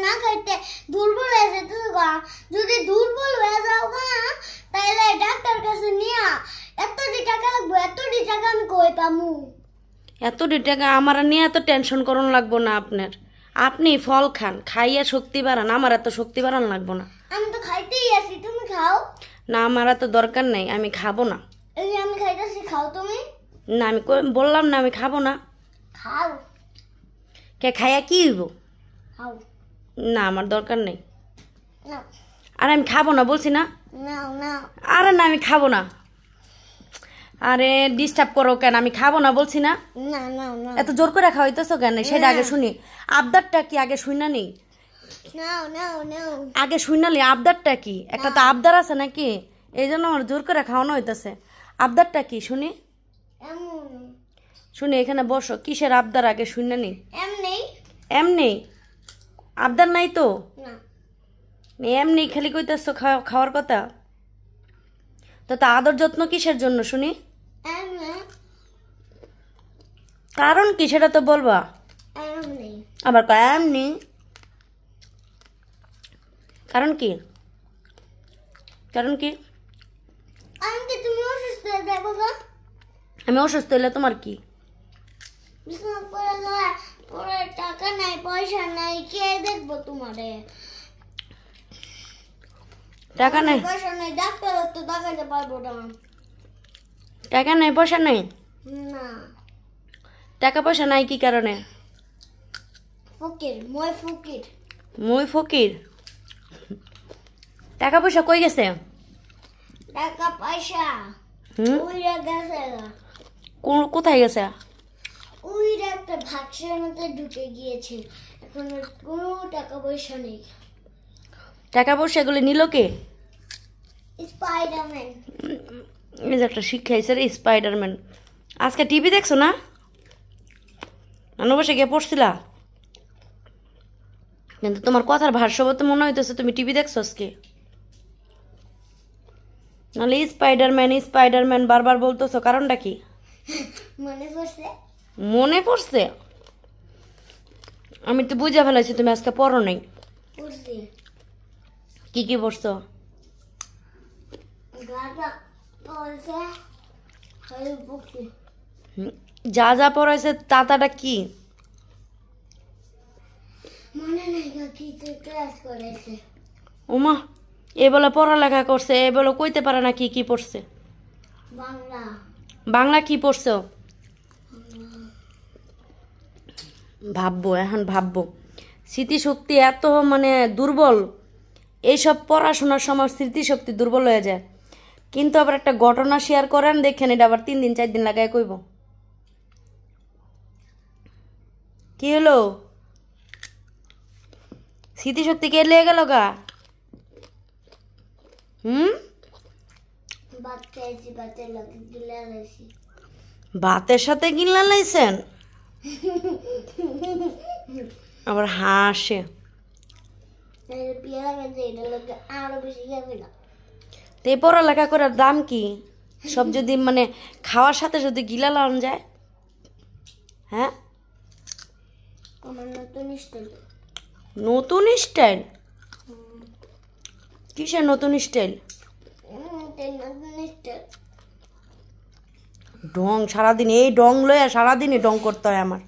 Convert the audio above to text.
না খাইতে দুর্বল হয়ে যেতেছে গা। যদি দুর্বল হয়ে যাও গা তাহলে ডাক্তার কাছে নিয়া এতটি টাকা লাগবে, এতটি টাকা আমি কই পামু? এতটি টাকা আমার নিয়ে এত টেনশন করুন লাগবো না আপনার। আপনি ফল খান, খাইয়া শক্তি বাড়ান, আমার এত শক্তি বাড়ান লাগবো না। আমি তো খাইতেই আছি, তুমি খাও না, আমার এত দরকার নেই, আমি খাবো না। এই যে আমি খাইতেছি, খাও তুমি। না, আমি বললাম না আমি খাবো না। খাও। কে খাইয়া কি হইব? খাও। না, আমার দরকার নেই। না। আরে আমি খাবো না বলছি না। নাও নাও। আরে না, আমি খাবো না। আরে ডিস্টার্ব করো কেন? আমি খাবো না বলছি না। না নাও নাও। এত জোর করে খাওয়াইতেছো কেন? সেটা আগে শুনি। আবদারটা কি আগে শুই না নেই? নাও নাও নাও। আগে শুই না নেই আবদারটা কি? একটা তো আবদার আছে নাকি? এই জন্য আমার জোর করে খাওয়ানো হইতেছে। আবদারটা কি শুনি? শুনি, এখানে বসো। কিসের আবদার আগে শুই না নেই? এমনি। এমনি? আবদার নাই তো? না। এমনি খালি কইতেছো খাওয়ার কথা। তো তা আদর যত্ন কিসের জন্য শুনি? এমনি। কারণ কি সেটা তো বলবা। এমনি। আবার এমনি কারণ কি? কারণ কি? আমি কি তুমি অসুস্থ হয়ে যাবো গো? আমি অসুস্থ হইলে তোমার কি? বিছানা পরে টাকা নাই, পয়সা নাই, কে দেখবো তোমারে? টাকা নাই, পয়সা নাই, ডাক্তার তো দেখাতে পারবো না। টাকা নাই, পয়সা নাই? না। টাকা পয়সা নাই কি কারণে? ফকির, মই ফকির। মুই ফকির? টাকা পয়সা কই গেছে? টাকা পয়সা উইরা গেছে। কোথায় গেছে? উইরা একটা বাক্সের মধ্যে ঢুকে গিয়েছে। এখন কোনো টাকা পয়সা নেই। টাকা পয়সা এগুলো নিল কে? স্পাইডারম্যান। এই যে একটা শিক্ষা হয়েছে রে, স্পাইডারম্যান। আজকে টিভি দেখছো না? বসে গিয়ে পড়ছিলা, কিন্তু তোমার কথার ভাষ্যবত তো মনে হইতেছে তুমি টিভি দেখছো আজকে। নাহলে স্পাইডারম্যান স্পাইডারম্যান বারবার বলতেছো, কারণটা কি? মনে পড়ছে। মনে পড়ছে? আমি তো বুঝে ফেলাইছি তুমি আজকে পড়ো নাই। পড়ছি। কি কি পড়ছো? যা যা পড়াইছে তাতাটা কি? মনে নাই কি ক্লাস করেছে। ওমা, এ বলে পড়ালেখা করছে, এ বলে কইতে পারে না কি কি পড়ছে। বাংলা। বাংলা কি পড়ছো? ভাববো, এখন ভাববো। স্মৃতিশক্তি এত মানে দুর্বল, এইসব পড়াশোনার সময় স্মৃতিশক্তি দুর্বল হয়ে যায়। কিন্তু আবার একটা ঘটনা শেয়ার করেন, দেখেন এটা আবার 3 দিন 4 দিন লাগায় কইব। কি হলো? স্মৃতিশক্তি কে লেগে গেল গা? ভাতের সাথে গিল্লা লাইছেন? আবার হাসে। তো পড়ালেখা করার দাম কি? সব যদি মানে খাওয়ার সাথে যদি গিলা লাগান যায়। হ্যাঁ, নতুন স্টাইল? কিসের নতুন স্টাইল? ঢং সারাদিন, এই ঢং লইয়া সারাদিনই ঢং করতে হয় আমার।